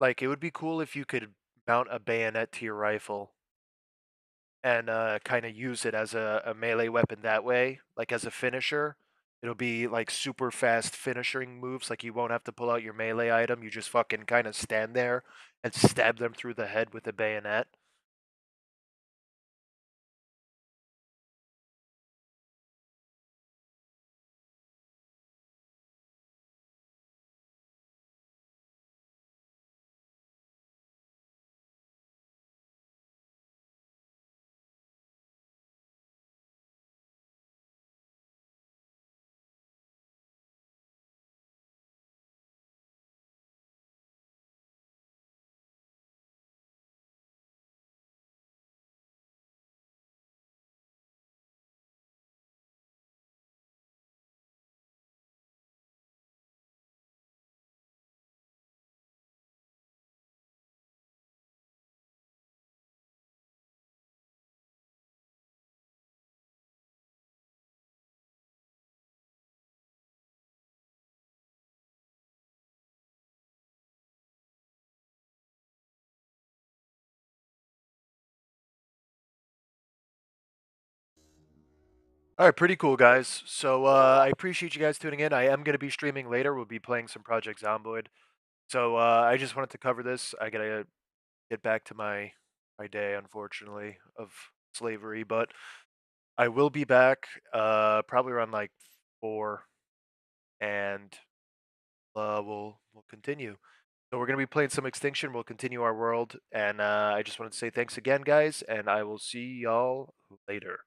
like, it would be cool if you could mount a bayonet to your rifle and kind of use it as a melee weapon that way, like as a finisher. It'll be like super fast finishing moves, like you won't have to pull out your melee item. You just fucking kind of stand there and stab them through the head with a bayonet. All right, pretty cool, guys. So I appreciate you guys tuning in. I am going to be streaming later. We'll be playing some Project Zomboid. So I just wanted to cover this. I gotta get back to my day, unfortunately, of slavery, but I will be back probably around like 4, and we'll continue. So we're gonna be playing some Extinction. We'll continue our world, and I just wanted to say thanks again, guys, and I will see y'all later.